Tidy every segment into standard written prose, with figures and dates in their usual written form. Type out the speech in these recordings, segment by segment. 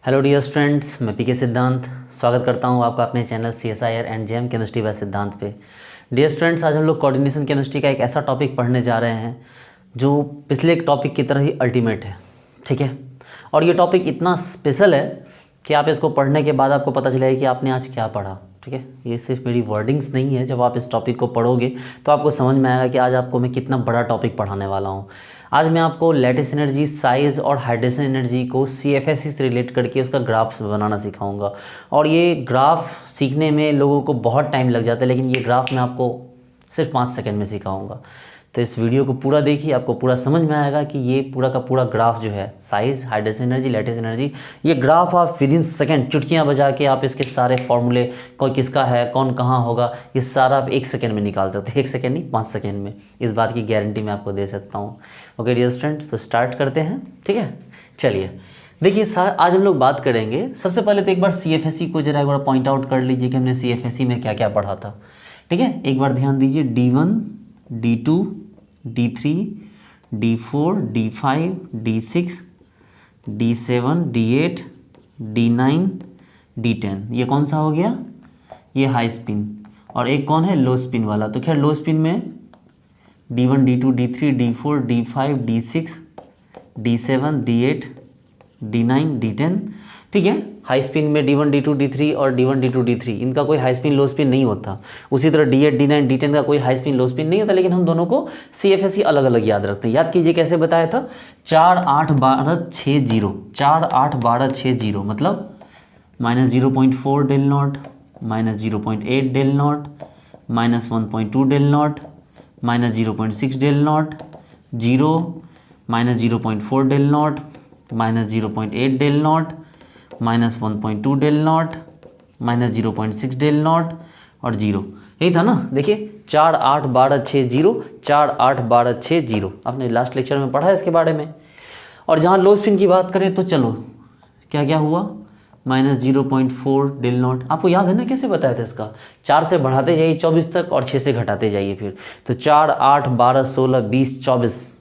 Hello dear students, मैं पीके सिद्धांत स्वागत करता हूं आपका अपने channel CSIR and JM chemistry bye सिद्धांत पे। डियर स्टूडेंट्स, आज हम लोग कोऑर्डिनेशन केमिस्ट्री का एक ऐसा टॉपिक पढ़ने जा रहे हैं जो पिछले एक टॉपिक की तरह ही अल्टीमेट है। ठीक है, और ये टॉपिक इतना स्पेशल है कि आप इसको पढ़ने के बाद आपको पता चलेगा कि आपने आज क्या पढ़ा। ठीक है, ये सिर्फ मेरी वर्डिंग्स नहीं है। जब आप इस टॉपिक को पढ़ोगे तो आपको समझ में आएगा कि आज आपको मैं कितना बड़ा टॉपिक पढ़ाने वाला हूँ। आज मैं आपको लैटिस एनर्जी, साइज़ और हाइड्रेशन एनर्जी को CFSE से रिलेट करके उसका ग्राफ्स बनाना सिखाऊंगा। और ये ग्राफ सीखने में लोगों को बहुत टाइम लग जाता है, लेकिन ये ग्राफ मैं आपको सिर्फ 5 सेकंड में सिखाऊंगा। तो इस वीडियो को पूरा देखिए, आपको पूरा समझ में आएगा कि ये पूरा का पूरा ग्राफ जो है size, hydration energy, lattice energy, ये ग्राफ आप विदिन सेकंड चुटकियाँ बजा के आप इसके सारे फॉर्मूले, कोई किसका है, कौन कहाँ होगा, ये सारा आप 1 सेकंड में निकाल सकते हैं। 1 सेकंड नहीं, 5 सेकंड में। इस बात की गारंटी मैं आपको दे सकता हूँ। ओके डियर स्टूडेंट्स, तो स्टार्ट करते हैं। ठीक है, चलिए देखिए आज हम लोग बात करेंगे। सबसे पहले तो एक बार CFSE को जरा एक बार पॉइंट आउट कर लीजिए कि हमने CFSE में क्या क्या पढ़ा था। ठीक है, एक बार ध्यान दीजिए। D1, D2, D3, D4, D5, D6, D7, D8, D9, D10, ये कौन सा हो गया? ये हाई स्पिन। और एक कौन है? लो स्पिन वाला। तो खैर लो स्पिन में D1, D2, D3, D4, D5, D6, D7, D8, D9, D10। ठीक है, हाई स्पिन में D1, D2, D3 और D1, D2, D3, इनका कोई हाई स्पिन लो स्पिन नहीं होता। उसी तरह D8, D9, D10 का कोई हाई स्पिन लो स्पिन नहीं होता, लेकिन हम दोनों को CFSE अलग अलग याद रखते हैं। याद कीजिए कैसे बताया था। 4, 8, 12, 6, 0, 4, 8, 12, 6, 0, मतलब -0.4 del naught, -0.8 del naught, -1.2 del naught, -0.6 del naught, 0, -0.4 del naught, -0.8 del naught, -1.2 del naught, -0.6 del naught और 0। यही था ना। देखिए 4, 8, 12, 6, 0, 4, 8, 12, 6, 0। आपने लास्ट लेक्चर में पढ़ा है इसके बारे में। और जहाँ लो स्पिन की बात करें तो चलो क्या क्या हुआ, -0.4 डेल नॉट। आपको याद है ना कैसे बताया था इसका? 4 से बढ़ाते जाइए 24 तक और 6 से घटाते जाइए फिर। तो 4, 8, 12, 16, 20, 24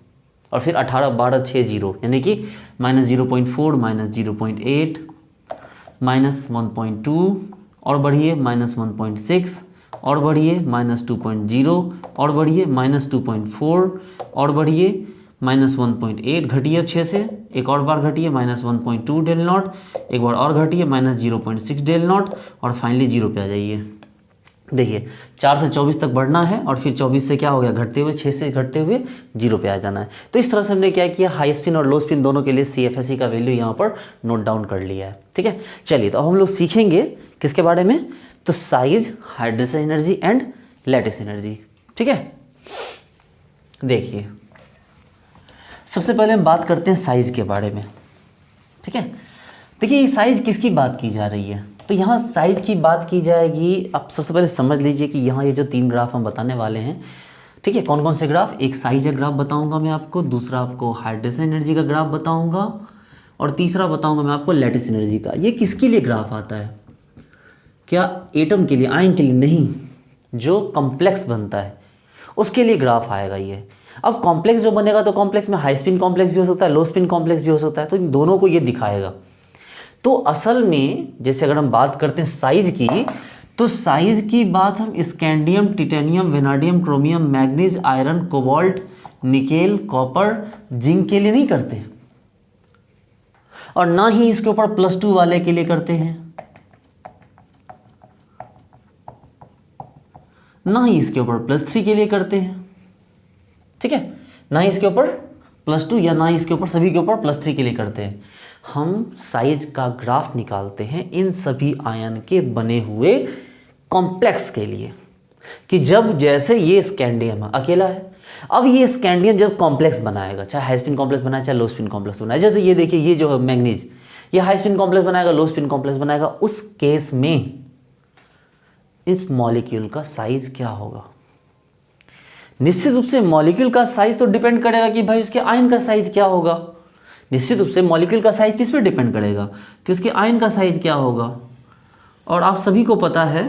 और फिर 18, 12, 6, 0, यानी कि -0.4, -0.8, -1.2 और बढ़िए -1.6 और बढ़िए -2.0 और बढ़िए -2.4 और बढ़िए -1.8, घटिए अब 6 से, एक और बार घटिए -1.2 डेल नॉट, एक बार और घटिए -0.6 डेल नॉट और फाइनली 0 पे आ जाइए। देखिए 4 से 24 तक बढ़ना है और फिर 24 से क्या हो गया, घटते हुए 6 से घटते हुए 0 पे आ जाना है। तो इस तरह से हमने क्या किया, हाई स्पिन और लो स्पिन दोनों के लिए CFSE का वैल्यू यहाँ पर नोट डाउन कर लिया है। ठीक है, चलिए तो अब हम लोग सीखेंगे किसके बारे में? तो size, hydration energy and lattice energy. ठीक है, देखिए सबसे पहले हम बात करते हैं साइज के बारे में। ठीक है, देखिए ये साइज किसकी बात की जा रही है? तो यहाँ साइज़ की बात की जाएगी। आप सबसे पहले समझ लीजिए कि यहाँ ये जो 3 ग्राफ हम बताने वाले हैं, ठीक है, कौन कौन से ग्राफ? एक साइज का ग्राफ बताऊंगा मैं आपको, दूसरा आपको हाइड्रेशन एनर्जी का ग्राफ बताऊंगा और तीसरा बताऊंगा मैं आपको लैटिस एनर्जी का। ये किसके लिए ग्राफ आता है? क्या एटम के लिए, आयन के लिए नहीं, जो कॉम्प्लेक्स बनता है उसके लिए ग्राफ आएगा ये। अब कॉम्प्लेक्स जो बनेगा तो कॉम्प्लेक्स में हाई स्पिन कॉम्प्लेक्स भी हो सकता है, लो स्पिन कॉम्प्लेक्स भी हो सकता है, तो इन दोनों को ये दिखाएगा। तो असल में जैसे अगर हम बात करते हैं साइज की, तो साइज की बात हम scandium, titanium, vanadium, chromium, manganese, iron, cobalt, nickel, copper, zinc के लिए नहीं करते और ना ही इसके ऊपर +2 वाले के लिए करते हैं, ना ही इसके ऊपर +3 के लिए करते हैं। ठीक है, ना ही इसके ऊपर +2 या ना ही इसके ऊपर, सभी के ऊपर +3 के लिए करते हैं। हम साइज का ग्राफ निकालते हैं इन सभी आयन के बने हुए कॉम्प्लेक्स के लिए, कि जब जैसे ये स्कैंडियम अकेला है, अब ये स्कैंडियम जब कॉम्प्लेक्स बनाएगा, चाहे हाई स्पिन कॉम्प्लेक्स बनाए चाहे लो स्पिन कॉम्प्लेक्स बनाए, जैसे ये देखिए ये जो है मैग्नीज, ये हाई स्पिन कॉम्प्लेक्स बनाएगा, लो स्पिन कॉम्प्लेक्स बनाएगा, उस केस में इस मॉलिक्यूल का साइज क्या होगा? निश्चित रूप से मॉलिक्यूल का साइज तो डिपेंड करेगा कि भाई उसके आयन का साइज क्या होगा। निश्चित रूप से मॉलिक्यूल का साइज किस पे डिपेंड करेगा? कि उसके आयन का साइज क्या होगा। और आप सभी को पता है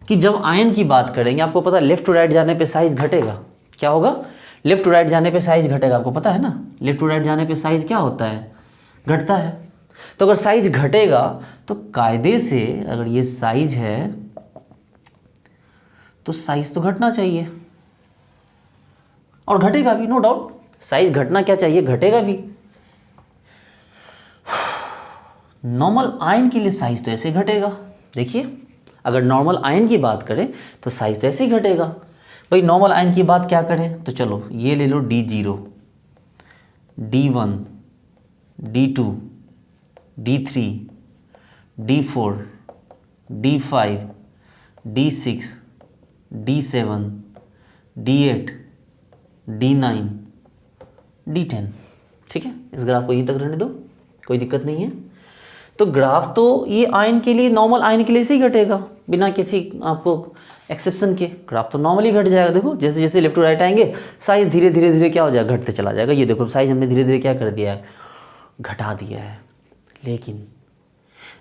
कि जब आयन की बात करेंगे, आपको पता है लेफ्ट टू राइट जाने पे साइज घटेगा। क्या होगा? लेफ्ट टू राइट जाने पे साइज घटेगा। आपको पता है ना, लेफ्ट टू राइट जाने पे साइज क्या होता है? घटता है। तो अगर साइज घटेगा तो कायदे से अगर ये साइज है तो साइज तो घटना चाहिए, और घटेगा भी, नो डाउट। साइज घटना क्या चाहिए, घटेगा भी। नॉर्मल आयन के लिए साइज तो ऐसे घटेगा। देखिए, अगर नॉर्मल आयन की बात करें तो साइज तो ऐसे ही घटेगा। भाई नॉर्मल आयन की बात क्या करें, तो चलो ये ले लो D0, D1, D2, D3, D4, D5, D6, D7, D8, D9, D10। ठीक है, इस ग्राफ को यहीं तक रहने दो, कोई दिक्कत नहीं है। तो ग्राफ तो ये आयन के लिए, नॉर्मल आयन के लिए से ही घटेगा, बिना किसी आपको एक्सेप्शन के। ग्राफ तो नॉर्मली घट जाएगा। देखो जैसे जैसे लेफ्ट टू राइट आएंगे साइज धीरे धीरे धीरे क्या हो जाएगा, घटते चला जाएगा। ये देखो साइज हमने धीरे धीरे क्या कर दिया है, घटा दिया है। लेकिन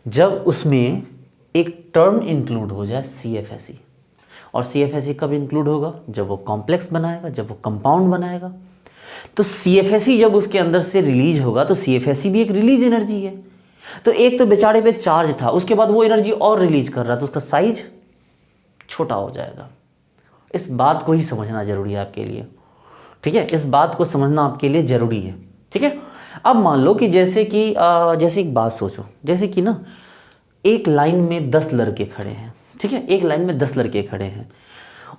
जब उसमें एक टर्म इंक्लूड हो जाए CFSE, और CFSE कब इंक्लूड होगा, जब वो कॉम्प्लेक्स बनाएगा, जब वो कंपाउंड बनाएगा। तो CFSE जब उसके अंदर से रिलीज होगा तो CFSE भी एक रिलीज एनर्जी है। तो एक तो बेचारे पे चार्ज था, उसके बाद वो एनर्जी और रिलीज कर रहा, तो उसका साइज छोटा हो जाएगा। इस बात को ही समझना जरूरी है आपके लिए। ठीक है, इस बात को समझना आपके लिए जरूरी है। ठीक है, अब मान लो कि जैसे एक बात सोचो, जैसे कि ना एक लाइन में 10 लड़के खड़े हैं। ठीक है, एक लाइन में 10 लड़के खड़े हैं।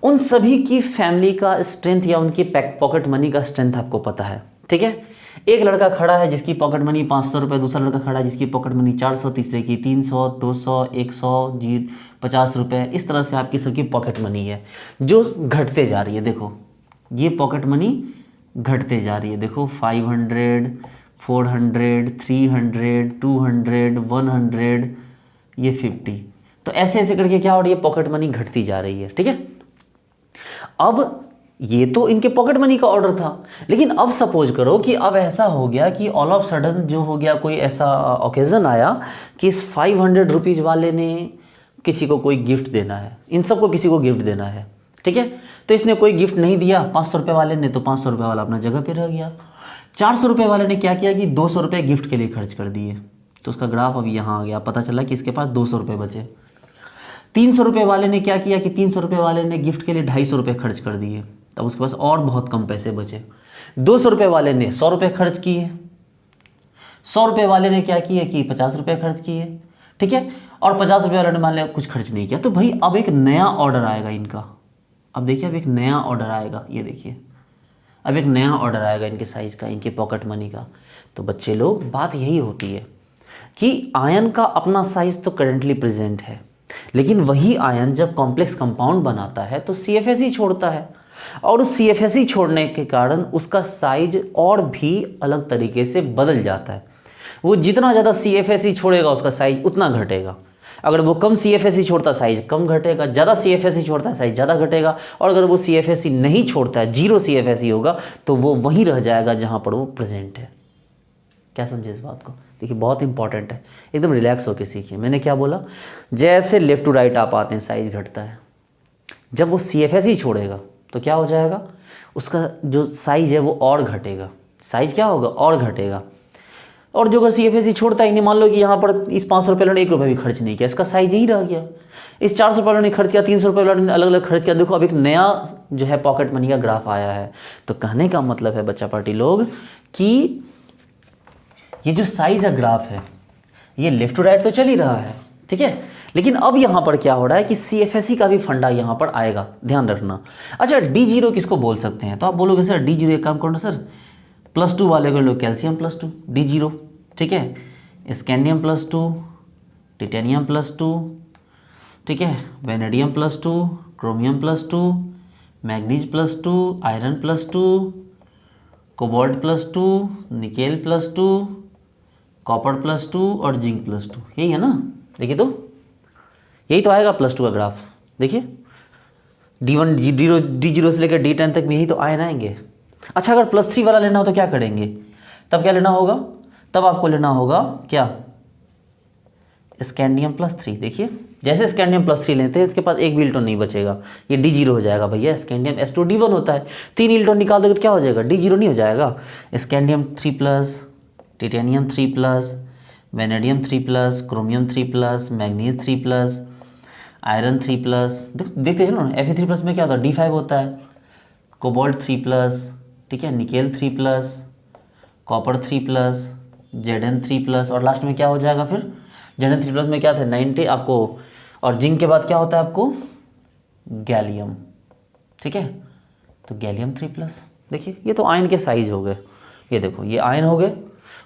उन सभी की फैमिली का स्ट्रेंथ या उनकी पॉकेट मनी का स्ट्रेंथ आपको पता है। ठीक है, एक लड़का खड़ा है जिसकी पॉकेट मनी 500 रुपये, दूसरा लड़का खड़ा है जिसकी पॉकेट मनी 400, तीसरे की 300, 200, 100, 50 रुपये। इस तरह से आपकी सबकी पॉकेट मनी है जो घटते जा रही है। देखो ये पॉकेट मनी घटते जा रही है। देखो 500, 400, 300, 200, 100, ये 50। तो ऐसे ऐसे करके क्या हो रही है, पॉकेट मनी घटती जा रही है। ठीक है, अब ये तो इनके पॉकेट मनी का ऑर्डर था। लेकिन अब सपोज करो कि अब ऐसा हो गया कि ऑल ऑफ सडन जो हो गया, कोई ऐसा ओकेजन आया कि इस 500 रुपीज़ वाले ने किसी को कोई गिफ्ट देना है, इन सबको किसी को गिफ्ट देना है। ठीक है, तो इसने कोई गिफ्ट नहीं दिया 500 रुपये वाले ने, तो 500 रुपये वाला अपना जगह पे रह गया। 400 रुपये वाले ने क्या किया कि 200 रुपये गिफ्ट के लिए खर्च कर दिए, तो उसका ग्राफ अभी यहाँ आ गया। पता चला कि इसके पास 200 रुपये बचे। 300 रुपये वाले ने क्या किया कि 300 रुपये वाले ने गिफ्ट के लिए 250 रुपये खर्च कर दिए, तब उसके पास और बहुत कम पैसे बचे। 200 रुपये वाले ने 100 रुपये खर्च किए, 100 रुपये वाले ने क्या किए कि 50 रुपये खर्च किए। ठीक है, और 50 रुपये वाले ने मान लिया कुछ खर्च नहीं किया। तो भाई अब एक नया ऑर्डर आएगा इनका। अब देखिए, अब एक नया ऑर्डर आएगा, ये देखिए अब एक नया ऑर्डर आएगा इनके साइज का, इनके पॉकेट मनी का। तो बच्चे लोग, बात यही होती है कि आयन का अपना साइज तो करेंटली प्रेजेंट है, लेकिन वही आयन जब कॉम्प्लेक्स कंपाउंड बनाता है तो CFSE छोड़ता है, और उस CFSE छोड़ने के कारण उसका साइज और भी अलग तरीके से बदल जाता है। वो जितना ज़्यादा CFSE छोड़ेगा उसका साइज उतना घटेगा। अगर वो कम CFSE छोड़ता साइज कम घटेगा, ज़्यादा CFSE छोड़ता है साइज ज़्यादा घटेगा, और अगर वो CFSE नहीं छोड़ता है, 0 CFSE होगा, तो वो वहीं रह जाएगा जहाँ पर वो प्रेजेंट है। क्या समझे इस बात को? देखिए बहुत इंपॉर्टेंट है, एकदम रिलैक्स होकर सीखिए। मैंने क्या बोला, जैसे लेफ्ट टू राइट आप आते हैं साइज घटता है। जब वो CFSE छोड़ेगा तो क्या हो जाएगा, उसका जो साइज है वो और घटेगा। साइज क्या होगा, और घटेगा। और जो अगर CFSE छोड़ता ही नहीं, मान लो कि यहाँ पर इस 500 रुपये वाले ने 1 रुपये भी खर्च नहीं किया, इसका साइज यही रह गया। इस 400 रुपये वाले ने खर्च किया, 300 रुपये वाले ने अलग अलग खर्च किया। देखो अब एक नया जो है पॉकेट मनी का ग्राफ आया है। तो कहने का मतलब है बच्चा पार्टी लोग कि ये जो साइज है ग्राफ है, ये लेफ्ट टू राइट तो चल ही रहा है। ठीक है, लेकिन अब यहाँ पर क्या हो रहा है कि CFSE का भी फंडा यहाँ पर आएगा, ध्यान रखना। अच्छा D0 किसको बोल सकते हैं, तो आप बोलोगे सर D0 एक काम करो सर, +2 वाले को लो, कैल्शियम +2 D0। ठीक है, स्कैंडियम +2, टिटेनियम +2, ठीक है, vanadium +2, chromium +2, manganese +2, iron +2, cobalt +2, nickel +2, copper +2 और जिंक +2। यही है ना, देखिए तो यही तो आएगा +2 का ग्राफ। देखिए D0 से लेकर D10 तक में यही तो आयन आएंगे। अच्छा, अगर +3 वाला लेना हो तो क्या करेंगे, तब क्या लेना होगा, तब आपको लेना होगा क्या, स्कैंडियम +3। देखिए जैसे स्कैंडियम +3 लेते हैं इसके पास एक भी इलेक्ट्रॉन नहीं बचेगा, ये D0 हो जाएगा भैया। स्कैंडियम S2D1 होता है, 3 इलेक्ट्रॉन निकाल दोगे तो क्या हो जाएगा, D0 नहीं हो जाएगा। Scandium 3+, titanium 3+, vanadium 3+, chromium 3+, manganese 3+, iron 3+, देखते चलो ना, Fe3+ में क्या होता है, D5 होता है, कोबाल्ट 3+, ठीक है, निकेल 3+, कॉपर 3+, Zn3+, और लास्ट में क्या हो जाएगा फिर, Zn3+ में क्या था 90 आपको, और जिंक के बाद क्या होता है आपको, गैलियम, ठीक है, तो गैलियम 3+। देखिए ये तो आयन के साइज हो गए, ये देखो ये आयन हो गए।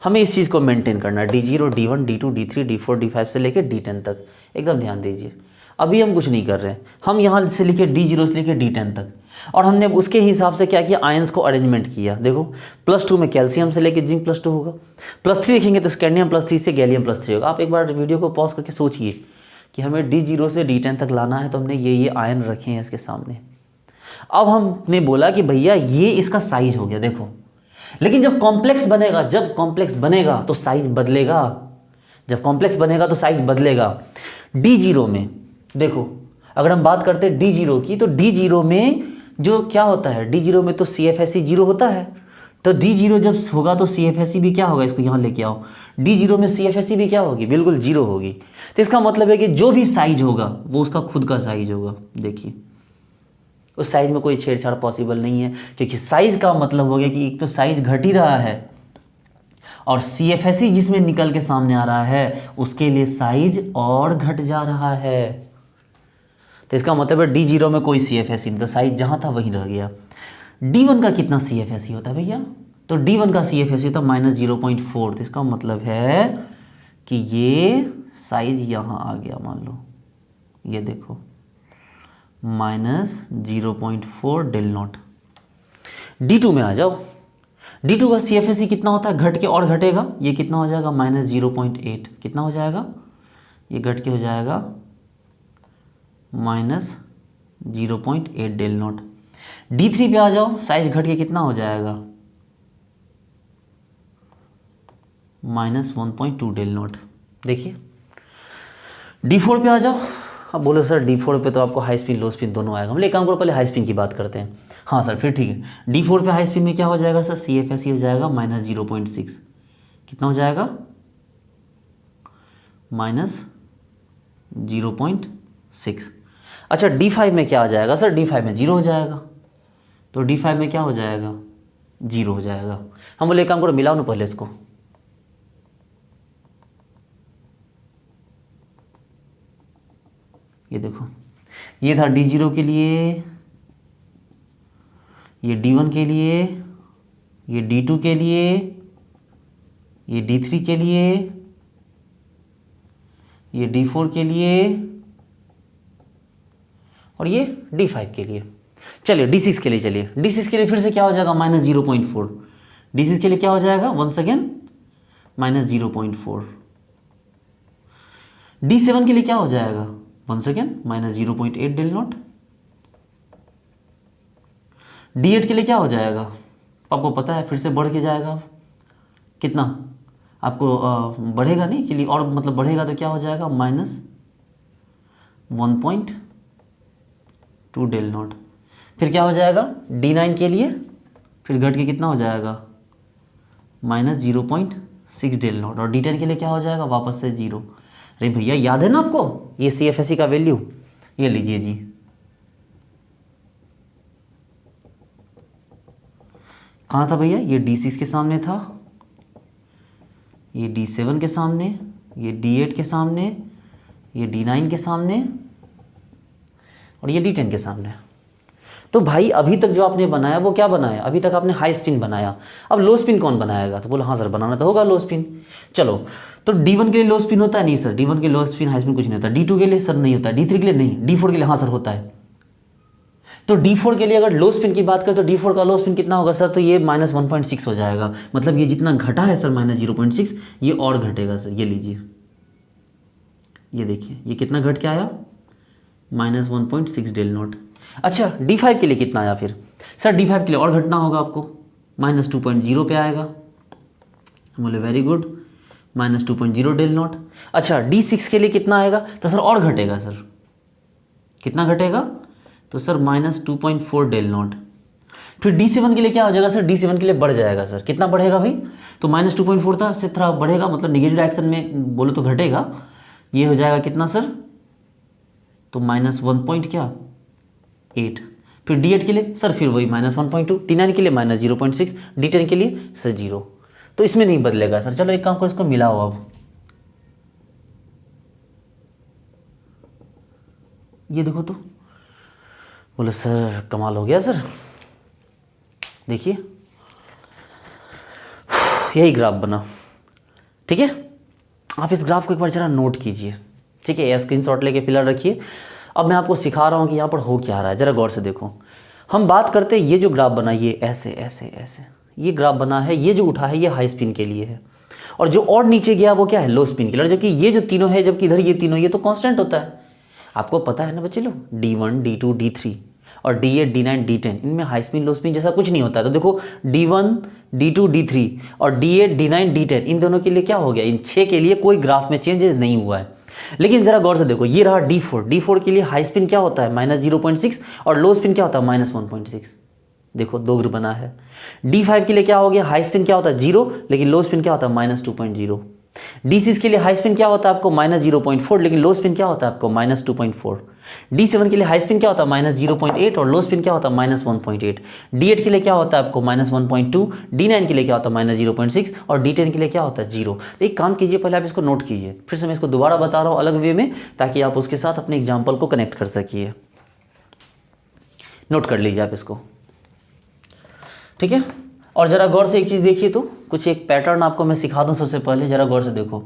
हमें इस चीज़ को मेंटेन करना है, D0, D1, D2, D3, D4, D5 से लेके D10 तक, एकदम ध्यान दीजिए। अभी हम कुछ नहीं कर रहे हैं, हम यहाँ से लेके D0 से लेके D10 तक, और हमने उसके हिसाब से क्या किया, आयंस को अरेंजमेंट किया। देखो +2 में कैल्शियम से लेके जिंक +2 होगा, +3 लिखेंगे तो स्कैंडियम +3 से गैलियम +3 होगा। आप एक बार वीडियो को पॉज करके सोचिए कि हमें D0 से D10 तक लाना है, तो हमने ये आयन रखे हैं इसके सामने। अब हमने बोला कि भैया ये इसका साइज हो गया, देखो, लेकिन जब कॉम्प्लेक्स बनेगा तो साइज बदलेगा, जब कॉम्प्लेक्स बनेगा तो साइज बदलेगा। D0 में देखो, अगर हम बात करते हैं D0 की, तो D0 में जो क्या होता है, D0 में तो CFSE 0 होता है, तो D0 जब होगा तो CFSE भी क्या होगा, इसको यहाँ लेके आओ, D0 में CFSE भी क्या होगी, बिल्कुल 0 होगी। तो इसका मतलब है कि जो भी साइज होगा वो उसका खुद का साइज होगा। देखिए उस साइज में कोई छेड़छाड़ पॉसिबल नहीं है, क्योंकि साइज का मतलब हो गया कि एक तो साइज घट ही रहा है, और CFSE जिसमें निकल के सामने आ रहा है उसके लिए साइज और घट जा रहा है। तो इसका मतलब है D0 में कोई CFSE नहीं, तो साइज जहाँ था वहीं रह गया। D1 का कितना CFSE होता है भैया, तो D1 का CFSE होता है -0.4, तो इसका मतलब है कि ये साइज यहाँ आ गया, मान लो ये देखो -0.4 डेल नॉट। D2 में आ जाओ, D2 का CFSE कितना होता है, घट के और घटेगा, ये कितना हो जाएगा -0.8, कितना हो जाएगा, ये घट के हो जाएगा -0.8 डेल नॉट। D3 पे आ जाओ, साइज घट के कितना हो जाएगा, -1.2 डेल नॉट। देखिए D4 पे आ जाओ, अब बोलो सर D4 पे तो आपको हाई स्पिन लो स्पिन दोनों आएगा, हम ले काम करो पहले हाई स्पिन की बात करते हैं। हाँ सर फिर ठीक है, D4 पे हाई स्पिन में क्या हो जाएगा सर, CFSE हो जाएगा -0.6, कितना हो जाएगा, -0.6। अच्छा D5 में क्या आ जाएगा सर, D5 में 0 हो जाएगा, तो D5 में क्या हो जाएगा, 0 हो जाएगा। हम बोले काम करो मिलाओ ना पहले इसको, ये देखो ये था D0 के लिए, ये D1 के लिए, ये D2 के लिए, ये D3 के लिए, ये D4 के लिए, और ये D5 के लिए। चलिए D6 के लिए, चलिए D6 के लिए फिर से क्या हो जाएगा, -0.4। D6 के लिए क्या हो जाएगा, वंस अगेन -0.4। D7 के लिए क्या हो जाएगा, once again -0.8 del not. D8 के लिए क्या हो जाएगा, आपको पता है फिर से बढ़ के जाएगा, कितना आपको बढ़ेगा नहीं के लिए, और मतलब बढ़ेगा तो क्या हो जाएगा, -1.2 डेल नॉट। फिर क्या हो जाएगा D9 के लिए, फिर घट के कितना हो जाएगा, -0.6 डेल नॉट, और D10 के लिए क्या हो जाएगा, वापस से 0। अरे भैया याद है ना आपको ये CFSE का वैल्यू, ये लीजिए जी, कहाँ था भैया, ये D6 के सामने था, ये D7 के सामने, ये D8 के सामने, ये D9 के सामने, और ये D10 के सामने। तो भाई अभी तक जो आपने बनाया वो क्या बनाया, अभी तक आपने हाई स्पिन बनाया, अब लो स्पिन कौन बनाएगा, तो बोला हाँ सर बनाना तो होगा लो स्पिन। चलो तो D1 के लिए लो स्पिन होता है, नहीं सर D1 के लो स्पिन हाई स्पिन कुछ नहीं होता। D2 के लिए सर नहीं होता, D3 के लिए नहीं, D4 के लिए हाँ सर होता है। तो D4 के लिए अगर लो स्पिन की बात करें तो D4 का लो स्पिन कितना होगा सर, तो ये -1.6 हो जाएगा, मतलब ये जितना घटा है सर -0.6, ये और घटेगा सर, ये लीजिए, ये देखिए ये कितना घट के आया, -1.6 डेल नॉट। अच्छा D5 के लिए कितना आया फिर सर, D5 के लिए और घटना होगा आपको, -2.0 पे आएगा, हम बोले वेरी गुड, -2.0 डेल नॉट। अच्छा D6 के लिए कितना आएगा, तो सर और घटेगा सर, कितना घटेगा, तो सर -2.4 डेल नॉट। फिर D7 के लिए क्या हो जाएगा सर, D7 के लिए बढ़ जाएगा सर, कितना बढ़ेगा भाई, तो -2.4 था, इससे थोड़ा बढ़ेगा, मतलब निगेटिव डायरेक्शन में बोलो तो घटेगा, ये हो जाएगा कितना सर, तो -1 क्या 8। फिर D8 के लिए सर फिर वही -1.2, D9 के लिए -0.6, D10 के लिए सर 0, तो इसमें नहीं बदलेगा सर। चलो एक काम करो, इसको मिलाओ अब, ये देखो तो, बोले सर कमाल हो गया सर, देखिए यही ग्राफ बना, ठीक है। आप इस ग्राफ को एक बार जरा नोट कीजिए, ठीक है, स्क्रीनशॉट लेके फिलहाल रखिए। अब मैं आपको सिखा रहा हूँ कि यहाँ पर हो क्या रहा है, जरा गौर से देखो। हम बात करते हैं, ये जो ग्राफ बना, ये ऐसे ऐसे ऐसे ये ग्राफ बना है, ये जो उठा है ये हाई स्पिन के लिए है, और जो और नीचे गया वो क्या है, लो स्पिन के लिए, जबकि ये जो तीनों है, जबकि इधर ये तीनों, ये तो कांस्टेंट होता है, आपको पता है ना बच्चे लोग, D1 D2 D3 और D8 D9 D10, इनमें हाई स्पिन लो स्पिन जैसा कुछ नहीं होता है। तो देखो D1 D2 D3 और D8 D9 D10, इन दोनों के लिए क्या हो गया, इन 6 के लिए कोई ग्राफ में चेंजेस नहीं हुआ है। लेकिन जरा गौर से देखो, ये रहा D4 के लिए हाई स्पिन क्या होता है, -0.6 और लो स्पिन क्या होता है, -1.6, देखो दो ग्रुप बना है। D5 के लिए क्या हो गया, हाई स्पिन क्या होता है 0, लेकिन लो स्पिन क्या होता है -2.0। D6 के लिए हाई स्पिन क्या होता है आपको -0.4, लेकिन लो स्पिन क्या होता है आपको -2.4। D7 के लिए हाई स्पिन क्या होता है -0.8 और लो स्पिन क्या होता है -1.8। D8 के लिए क्या होता है आपको -1.2, D9 के लिए क्या होता है -0.6 और D10 के लिए क्या होता है 0। तो एक काम कीजिए, पहले आप इसको नोट कीजिए, फिर से मैं इसको दोबारा बता रहा हूँ अलग वे में, ताकि आप उसके साथ अपने एग्जाम्पल को कनेक्ट कर सकिए। नोट कर लीजिए आप इसको, ठीक है। और ज़रा गौर से एक चीज़ देखिए, तो कुछ एक पैटर्न आपको मैं सिखा दूं। सबसे पहले ज़रा गौर से देखो,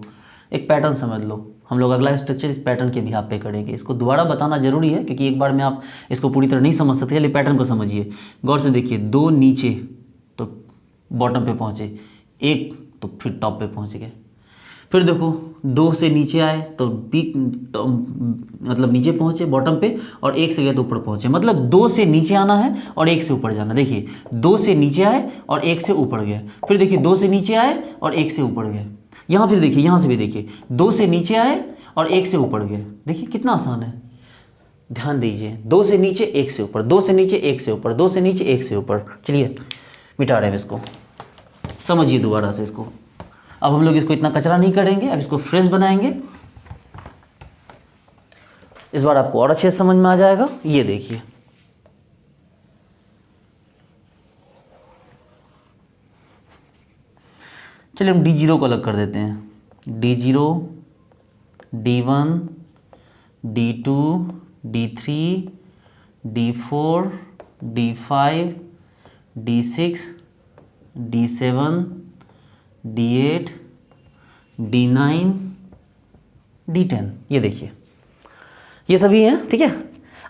एक पैटर्न समझ लो। हम लोग अगला स्ट्रक्चर इस पैटर्न के बिहाफ पे करेंगे। इसको दोबारा बताना जरूरी है, क्योंकि एक बार में आप इसको पूरी तरह नहीं समझ सकते। चलिए पैटर्न को समझिए, गौर से देखिए। 2 नीचे तो बॉटम पे पहुँचे, 1 तो फिर टॉप पे पहुँच गए। फिर देखो 2 से नीचे आए तो मतलब नीचे पहुँचे बॉटम पे, और 1 से गए तो ऊपर पहुँचे। मतलब 2 से नीचे आना है और 1 से ऊपर जाना। देखिए 2 से नीचे आए और 1 से ऊपर गए, फिर देखिए 2 से नीचे आए और 1 से ऊपर गए। यहाँ फिर देखिए, यहाँ से भी देखिए 2 से नीचे आए और 1 से ऊपर गए। देखिए कितना आसान है, ध्यान दीजिए। 2 से नीचे 1 से ऊपर, 2 से नीचे 1 से ऊपर, 2 से नीचे 1 से ऊपर। चलिए मिटा रहे हैं इसको, समझिए दोबारा से इसको। अब हम लोग इसको इतना कचरा नहीं करेंगे, अब इसको फ्रेश बनाएंगे। इस बार आपको और अच्छे से समझ में आ जाएगा। ये देखिए, चलिए हम D0 को अलग कर देते हैं। D0, D1, D2, D3, D4, D5, D6, D7, D8, D9, D10, ये देखिए ये सभी हैं, ठीक है।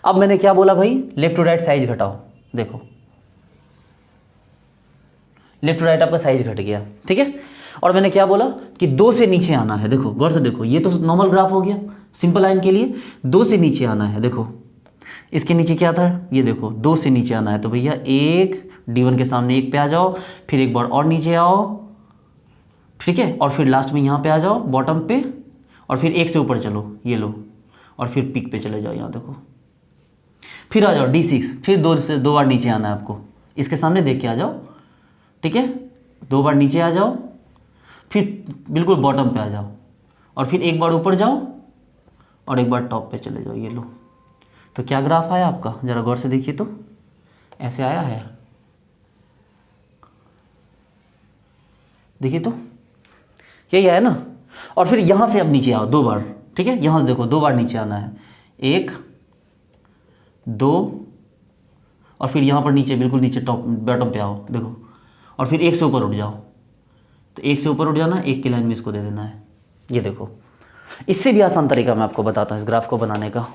अब मैंने क्या बोला भाई, लेफ्ट टू राइट साइज घटाओ। देखो लेफ्ट टू राइट आपका साइज घट गया, ठीक है। और मैंने क्या बोला कि 2 से नीचे आना है। देखो गौर से देखो, ये तो नॉर्मल ग्राफ हो गया सिंपल लाइन के लिए। 2 से नीचे आना है, देखो इसके नीचे क्या था, ये देखो 2 से नीचे आना है तो भैया 1 D1 के सामने 1 पे आ जाओ, फिर एक बार और नीचे आओ, ठीक है, और फिर लास्ट में यहाँ पे आ जाओ बॉटम पे, और फिर 1 से ऊपर चलो, ये लो, और फिर पिक पे चले जाओ। यहाँ देखो, फिर आ जाओ D6, फिर 2 बार नीचे आना है आपको, इसके सामने देख के आ जाओ, ठीक है। 2 बार नीचे आ जाओ, फिर बिल्कुल बॉटम पे आ जाओ, और फिर एक बार ऊपर जाओ, और एक बार टॉप पे चले जाओ, ये लो। तो क्या ग्राफ आया आपका, जरा गौर से देखिए तो, ऐसे आया है, देखिए तो यही आया ना। और फिर यहाँ से अब नीचे आओ 2 बार, ठीक है। यहाँ से देखो 2 बार नीचे आना है, 1 2, और फिर यहाँ पर नीचे बिल्कुल नीचे टॉप बॉटम पे आओ, देखो, और फिर 1 से ऊपर उठ जाओ। तो 1 से ऊपर उठ जाना, 1 की लाइन में इसको दे देना है, ये देखो। इससे भी आसान तरीका मैं आपको बताता हूँ इस ग्राफ को बनाने का।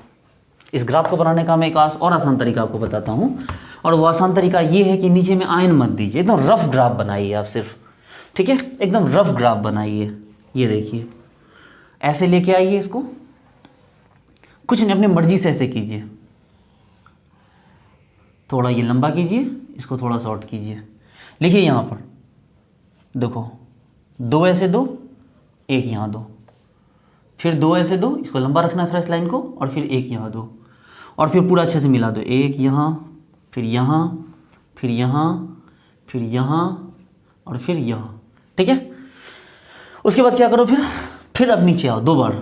इस ग्राफ को बनाने का मैं एक और आसान तरीका आपको बताता हूँ, और वो आसान तरीका ये है कि नीचे में आयन मत दीजिए, एकदम रफ ग्राफ बनाइए आप सिर्फ, ठीक है, एकदम रफ ग्राफ बनाइए। ये देखिए ऐसे लेके आइए इसको, कुछ नहीं, अपनी मर्जी से ऐसे कीजिए। थोड़ा ये लंबा कीजिए, इसको थोड़ा शॉर्ट कीजिए। लिखिए यहाँ पर देखो 2 ऐसे दो, 1 यहाँ दो, फिर 2 ऐसे दो, इसको लंबा रखना है थोड़ा इस लाइन को, और फिर 1 यहाँ दो, और फिर पूरा अच्छे से मिला दो। 1 यहाँ, फिर यहाँ, फिर यहाँ, फिर यहाँ और फिर यहाँ, ठीक है। उसके बाद क्या करो फिर अब नीचे आओ 2 बार,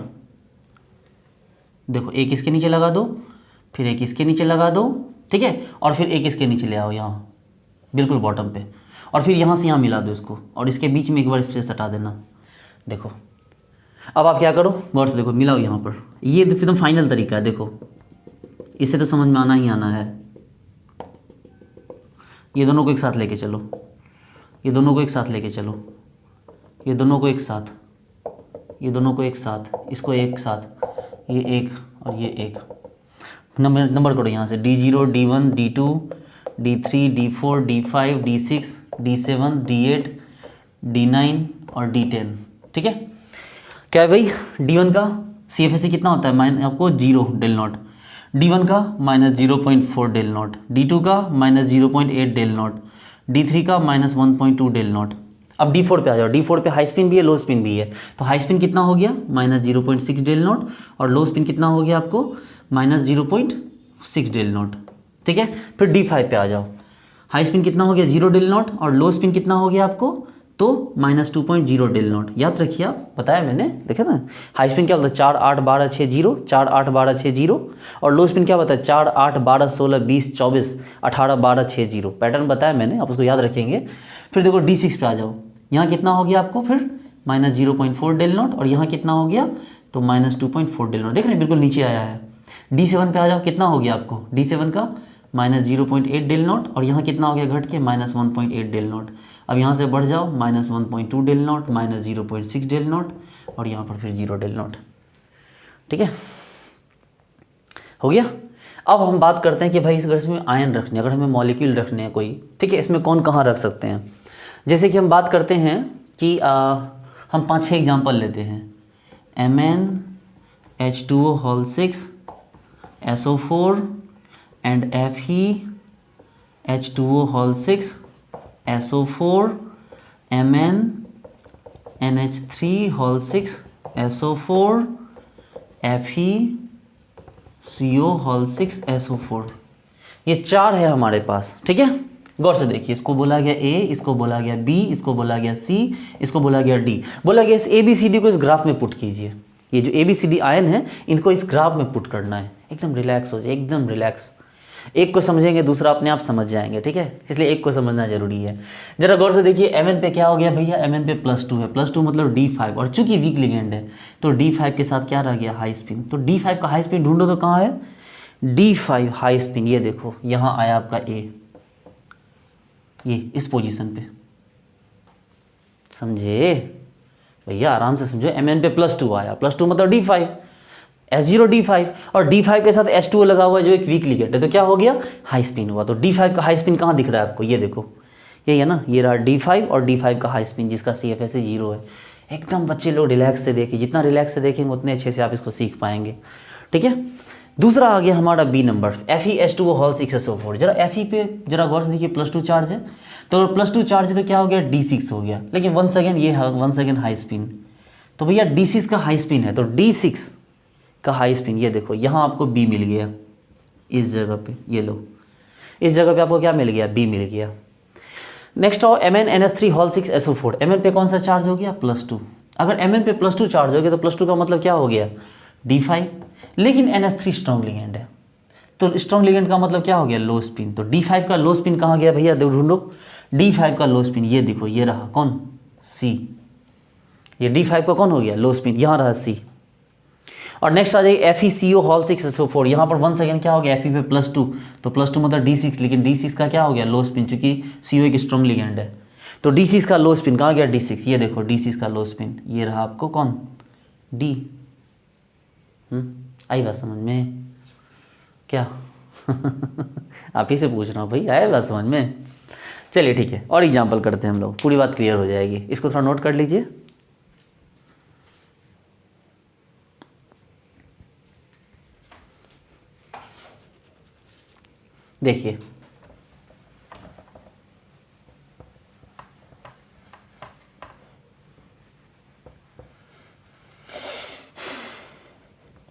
देखो एक इसके नीचे लगा दो, फिर एक इसके नीचे लगा दो, ठीक है, और फिर एक इसके नीचे ले आओ यहाँ बिल्कुल बॉटम पे, और फिर यहाँ से यहाँ मिला दो इसको, और इसके बीच में एक बार स्पेस हटा देना। देखो अब आप क्या करो, गौर से देखो, मिलाओ यहाँ पर, ये एकदम फाइनल तरीका है। देखो इससे तो समझ में आना ही आना है। ये दोनों को एक साथ लेके चलो, ये दोनों को एक साथ लेके चलो, ये दोनों को एक साथ, ये दोनों को एक साथ, इसको एक साथ, ये एक और ये एक। नंबर करो यहाँ से D0, D1, D2, D3, D4, D5, D6, D7, D8, D9 और D10, ठीक है। क्या है भाई, D1 का CFSE कितना होता है, आपको 0 डेल नॉट, D1 का -0.4 डेल नॉट, D2 का -0.8 डेल नॉट, D3 का -1.2 डेल नॉट। अब D4 पे आ जाओ, D4 पे हाई स्पिन भी है, लो स्पिन भी है। तो हाई स्पिन कितना हो गया, -0.6 डेल नॉट, और लो स्पिन कितना हो गया आपको, -0.6 डेल नॉट, ठीक है। फिर D5 पे आ जाओ, हाई स्पिन कितना हो गया, 0 डेल नॉट, और लो स्पिन कितना हो गया आपको, तो -2.0 डेल नॉट। याद रखिए, आप बताया मैंने, देखा ना, हाई स्पिन क्या होता है, 4 8 12 6 0, 4 8 12 6 0, और लो स्पिन क्या होता है, 4 8 12 16 20 24 18 12 6 0। पैटर्न बताया मैंने, आप उसको याद रखेंगे। फिर देखो D6 पे आ जाओ, यहाँ कितना हो गया आपको, फिर -0.4 डेल नॉट, और यहाँ कितना हो गया, तो -2.4 डेल नॉट। देख रहे हैं बिल्कुल नीचे आया है। D7 पे आ जाओ, कितना हो गया आपको, D7 का -0.8 डेल नॉट, और यहाँ कितना हो गया घट के, -1.8 डेल नॉट। अब यहाँ से बढ़ जाओ, -1.2 डेल नॉट, -0.6 डेल नॉट, और यहाँ पर फिर 0 डेल नॉट, ठीक है, हो गया। अब हम बात करते हैं कि भाई इस अगर में आयन रखने, अगर हमें मॉलिक्यूल रखने हैं कोई, ठीक है, इसमें कौन कहाँ रख सकते हैं। जैसे कि हम बात करते हैं कि हम 5-6 एग्जाम्पल लेते हैं, MnH2O6 SO4 and FeH2O6 SO4 MnNH3 SO4 FeCO6 SO4। ये 4 है हमारे पास, ठीक है। गौर से देखिए, इसको बोला गया A, इसको बोला गया B, इसको बोला गया C, इसको बोला गया D। बोला गया इस ABCD को इस ग्राफ में पुट कीजिए। ये जो ABCD आयन है, इनको इस ग्राफ में पुट करना है। एकदम रिलैक्स हो जाए, एकदम रिलैक्स। एक को समझेंगे, दूसरा अपने आप समझ जाएंगे, ठीक है, इसलिए एक को समझना जरूरी है। जरा गौर से देखिए, Mn पे क्या हो गया भैया, Mn पे +2 है, +2 मतलब D5, और चूंकि वीक लिगेंड है तो D5 के साथ क्या रह गया, हाई स्पिन। तो D5 का हाई स्पिन ढूंढो तो कहाँ है, D5 हाई स्पिन, ये देखो यहाँ आया आपका A, ये इस पोजीशन पे, समझे भैया, आराम से समझो। Mn पे +2 आया, +2 मतलब D5, S0 D5, और D5 के साथ H2O लगा हुआ है जो एक वीक लिगेंड है, तो क्या हो गया, हाई स्पिन हुआ। तो D5 का हाई स्पिन कहाँ दिख रहा है आपको, ये देखो, ये है ना, ये रहा D5 और D5 का हाई स्पिन जिसका CFSE 0 है। एकदम बच्चे लोग रिलैक्स से देखें, जितना रिलैक्स से देखेंगे उतने अच्छे से आप इसको सीख पाएंगे, ठीक है। दूसरा आ गया हमारा B नंबर, FeH2O6 SO4। जरा Fe पे जरा गौर से देखिए, +2 चार्ज है, तो +2 चार्ज है तो क्या हो गया, D6 हो गया। लेकिन वंस अगेन ये वंस अगेन हाई स्पिन, तो भैया D6 का हाई स्पिन है, तो D6 का हाई स्पिन, ये देखो यहाँ आपको B मिल गया, इस जगह पे, ये लो, इस जगह पे आपको क्या मिल गया, B मिल गया। नेक्स्ट आओ MnNH3 SO4। Mn पे कौन सा चार्ज हो गया, +2। अगर Mn पे +2 चार्ज हो गया तो +2 का मतलब क्या हो गया, D5। लेकिन NH3 स्ट्रॉन्ग लिगेंड है, तो स्ट्रॉन्ग लिगेंड का मतलब क्या हो गया, लो स्पिन। तो D5 का लो स्पिन कहाँ गया भैया, ढूंढो। D5 का लो स्पिन ये देखो, ये रहा कौन, C। ये D5 का कौन हो गया, लो स्पिन, यहाँ रहा C। और नेक्स्ट आ जाइए FeCO6 SO4। यहाँ पर वंस अगेन क्या हो गया, Fe पे +2, तो +2 मतलब D6, लेकिन D6 का क्या हो गया, लो स्पिन, चूंकि CO एक स्ट्रॉन्ग लिगेंड है। तो D6 का लो स्पिन कहाँ गया, D6, ये देखो D6 का लो स्पिन, ये रहा आपको कौन, D। आई बात समझ में क्या आप ही से पूछ रहा हूँ भाई, आया बात समझ में। चलिए ठीक है, और एग्जाम्पल करते हैं हम लोग, पूरी बात क्लियर हो जाएगी। इसको थोड़ा नोट कर लीजिए। देखिए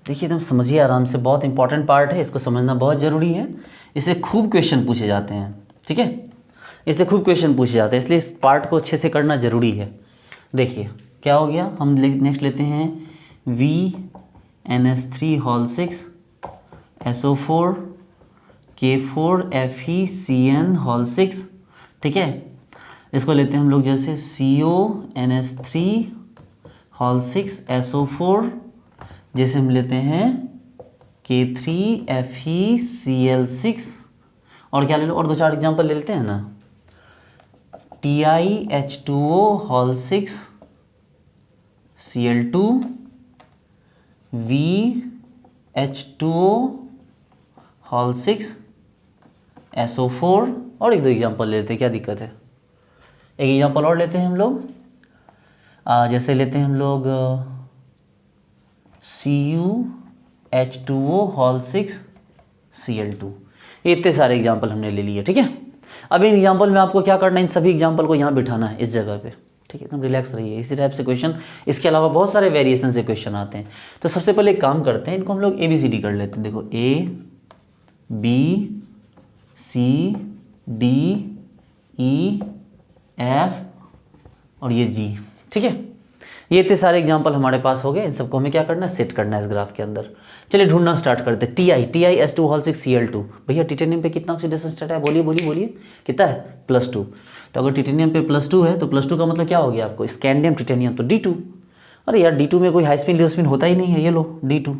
देखिए, एकदम समझिए आराम से, बहुत इंपॉर्टेंट पार्ट है, इसको समझना बहुत ज़रूरी है, इससे खूब क्वेश्चन पूछे जाते हैं, ठीक है। इससे खूब क्वेश्चन पूछे जाते हैं, इसलिए इस पार्ट को अच्छे से करना ज़रूरी है। देखिए क्या हो गया, हम नेक्स्ट लेते हैं VNS3 whole 6 SO4 K4 FeCN whole 6, ठीक है। इसको लेते हैं हम लोग जैसे CONS3 होल 6 SO4, जैसे हम लेते हैं K3 FeCl6, और क्या ले लो, और 2-4 एग्जाम्पल ले लेते हैं ना, TiH2O whole 6 Cl2 VH2O whole 6 SO4, और 1-2 एग्जाम्पल ले लेते हैं, क्या दिक्कत है। एक एग्जाम्पल और लेते हैं हम लोग, जैसे लेते हैं हम लोग CuH2O होल 6 Cl2। ये इतने सारे एग्जाम्पल हमने ले लिए, ठीक है। अब इन एग्जाम्पल में आपको क्या करना है, इन सभी एग्जाम्पल को यहाँ बिठाना है इस जगह पे, ठीक है। एकदम रिलैक्स रहिए, इसी टाइप से क्वेश्चन, इसके अलावा बहुत सारे वेरिएशन से क्वेश्चन आते हैं। तो सबसे पहले एक काम करते हैं, इनको हम लोग ABCD कर लेते हैं। देखो ABCDEF और ये G, ठीक है। ये इतने सारे एग्जाम्पल हमारे पास हो गए, इन सबको हमें क्या करना है, सेट करना है इस ग्राफ के अंदर। चलिए ढूंढना स्टार्ट करते हैं। TiH2 होल 6 Cl2, भैया टिटेनियम पे कितना ऑक्सीडेशन स्टेट है, बोलिए बोलिए बोलिए, कितना है, +2। तो अगर टिटेनियम पे +2 है तो +2 का मतलब क्या हो गया आपको, स्कैंडियम टिटेनियम तो D2। अरे यार D2 में कोई हाई स्पिन लो स्पिन होता ही नहीं है, ये लो D2।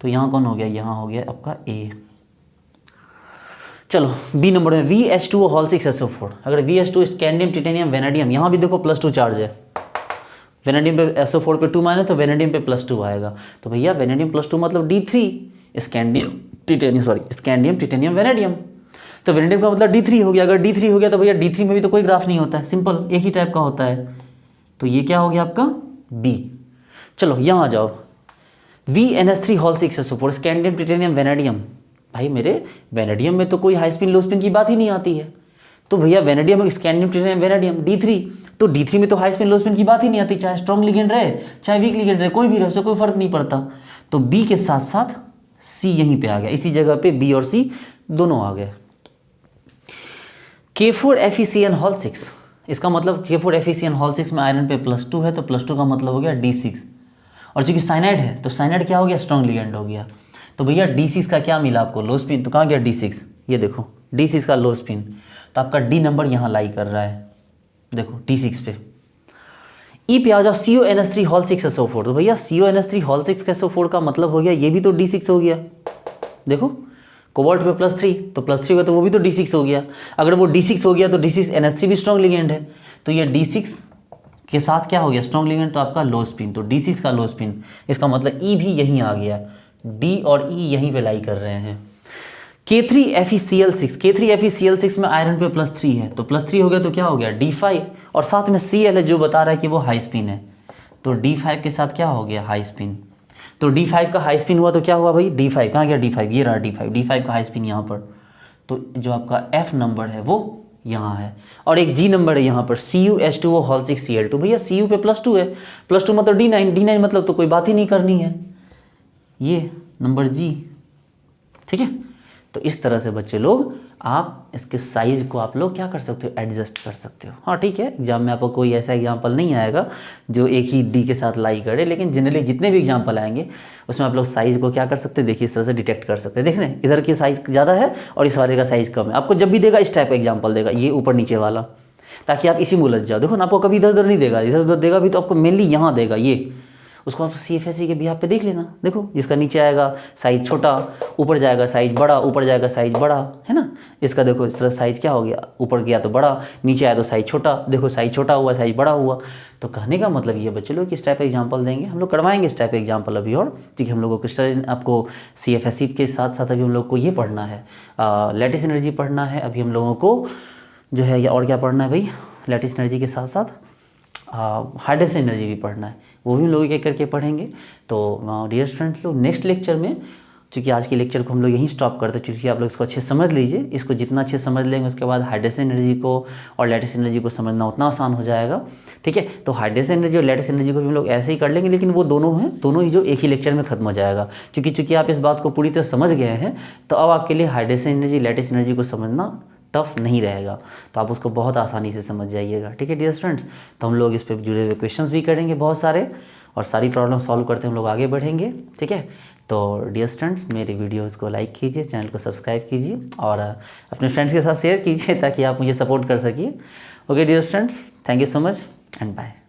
तो यहाँ कौन हो गया, यहाँ हो गया आपका A। चलो B नंबर में VH2O होल 6 SO4, अगर VH2 स्कैंडियम टिटेनियम वेनेडियम, यहाँ भी देखो +2 चार्ज है, वेनेडियम पे SO4 पे 2 माइनस, तो वेनेडियम पे +2 आएगा। तो भैया वेनेडियम +2 मतलब D3, स्कैंडियम टिटेनियम वेनेडियम, तो वेनेडियम का मतलब D3 हो गया। अगर D3 हो गया तो भैया D3 में भी तो कोई ग्राफ नहीं होता है, सिंपल एक ही टाइप का होता है। तो ये क्या हो गया आपका B। चलो यहाँ आ जाओ, VNS3 whole 6 SO4 scandium titanium vanadium, भाई मेरे वेनेडियम में तो कोई हाई स्पिन लो स्पिन की बात ही नहीं आती है। तो भैया vanadium scandium titanium vanadium D3, तो D3 में तो हाई स्पिन लो स्पिन की बात ही नहीं आती, चाहे स्ट्रॉन्ग लिगेंड रहे चाहे वीक लिगेंड रहे, कोई भी रहे, उससे कोई फर्क नहीं पड़ता। तो B के साथ साथ C यहीं पे आ गया, इसी जगह पे B और C दोनों आ गए। K4 FeCN होल 6, इसका मतलब K4 FeCN होल 6 में आयरन पे +2 है, तो +2 का मतलब हो गया D6, और चूंकि साइनाइड है तो साइनाइड क्या हो गया, स्ट्रॉन्ग लिगेंड हो गया। तो भैया D6 का क्या मिला आपको, लो स्पिन, तो कहाँ गया D6, ये देखो D6 का लो स्पिन, तो आपका D नंबर यहाँ लाई कर रहा है, देखो D6 पे। E पे आ जाओ, CONS3 होल 6 SO4, तो भैया CONS3 होल 6 SO4 का मतलब हो गया ये भी तो D6 हो गया, देखो कोबाल्ट पे +3, तो +3 हुआ तो वो भी तो D6 हो गया। अगर वो D6 हो गया तो D6NH3 भी स्ट्रॉन्ग लिगेंड है, तो ये D6 के साथ क्या हो गया, स्ट्रॉन्ग लिगेंड, तो आपका लो स्पिन, तो D6 का लो स्पिन, इसका मतलब E भी यहीं आ गया, D और E यहीं पे लाई कर रहे हैं। K3 FeCl6, K3 FeCl6 में आयरन पे +3 है, तो +3 हो गया तो क्या हो गया D5, और साथ में Cl है जो बता रहा है कि वो हाई स्पिन है, तो D5 के साथ क्या हो गया, हाई स्पिन। तो D5 का हाई स्पिन हुआ तो क्या हुआ भाई, D5 कहाँ गया, D5 ये रहा D5 का हाई स्पिन यहाँ पर, तो जो आपका F नंबर है वो यहाँ है, और एक G नंबर है यहाँ पर CuH2O होल 6 Cl2, भैया Cu पे +2 है, +2 मतलब D9 मतलब तो कोई बात ही नहीं करनी है, ये नंबर G, ठीक है। तो इस तरह से बच्चे लोग आप इसके साइज को आप लोग क्या कर सकते हो, एडजस्ट कर सकते हो। हाँ ठीक है, एग्जाम में आपको कोई ऐसा एग्जाम्पल नहीं आएगा जो एक ही डी के साथ लाई करे, लेकिन जनरली जितने भी एग्जाम्पल आएंगे उसमें आप लोग साइज़ को क्या कर सकते हैं, देखिए इस तरह से डिटेक्ट कर सकते हैं। देख रहे हैं इधर की साइज़ ज़्यादा है और इस वाले का साइज़ कम है, आपको जब भी देगा इस टाइप का एग्जाम्पल देगा, ये ऊपर नीचे वाला, ताकि आप इसी में उलझ जाओ। देखो ना, आपको कभी इधर उधर नहीं देगा, इधर उधर देगा भी तो आपको मेनली यहाँ देगा, ये उसको आप CFSE के बिहाफ पे देख लेना। देखो जिसका नीचे आएगा साइज़ छोटा, ऊपर जाएगा साइज़ बड़ा, ऊपर जाएगा साइज़ बड़ा, है ना। इसका देखो इस तरह साइज़ क्या हो गया, ऊपर गया तो बड़ा, नीचे आया तो साइज़ छोटा, देखो साइज़ छोटा हुआ साइज़ बड़ा हुआ। तो कहने का मतलब ये बच्चे लोग इस टाइप का एग्जाम्पल देंगे, हम लोग करवाएंगे इस टाइप का एग्जाम्पल अभी और, क्योंकि हम लोगों को किस तरह आपको CFSE के साथ साथ अभी हम लोग को ये पढ़ना है, लैटिस एनर्जी पढ़ना है अभी हम लोगों को जो है, और क्या पढ़ना है भाई, लैटिस एनर्जी के साथ साथ हाइड्रोजन एनर्जी भी पढ़ना है, वो भी हम लोग एक करके पढ़ेंगे। तो डियर स्टूडेंट्स लोग नेक्स्ट लेक्चर में, चूँकि आज के लेक्चर को हम लोग यहीं स्टॉप करते हैं, चूँकि आप लोग इसको अच्छे समझ लीजिए, इसको जितना अच्छे समझ लेंगे उसके बाद हाइड्रोजन एनर्जी को और लैटिस एनर्जी को समझना उतना आसान हो जाएगा, ठीक है। तो हाइड्रोजन एनर्जी और लैटिस एनर्जी को भी हम लोग ऐसे ही कर लेंगे, लेकिन वो दोनों हैं, दोनों ही जो एक ही लेक्चर में खत्म हो जाएगा, क्योंकि चूँकि आप इस बात को पूरी तरह समझ गए हैं, तो अब आपके लिए हाइड्रोजन एनर्जी लैटिस एनर्जी को समझना टफ नहीं रहेगा, तो आप उसको बहुत आसानी से समझ जाइएगा। ठीक है डियर स्टूडेंट्स, तो हम लोग इस पर जुड़े हुए क्वेश्चंस भी करेंगे बहुत सारे, और सारी प्रॉब्लम सॉल्व करते हम लोग आगे बढ़ेंगे। ठीक है, तो डियर स्टूडेंट्स मेरे वीडियोज़ को लाइक कीजिए, चैनल को सब्सक्राइब कीजिए और अपने फ्रेंड्स के साथ शेयर कीजिए ताकि आप मुझे सपोर्ट कर सकिए। Okay dear students, thank you so much and bye.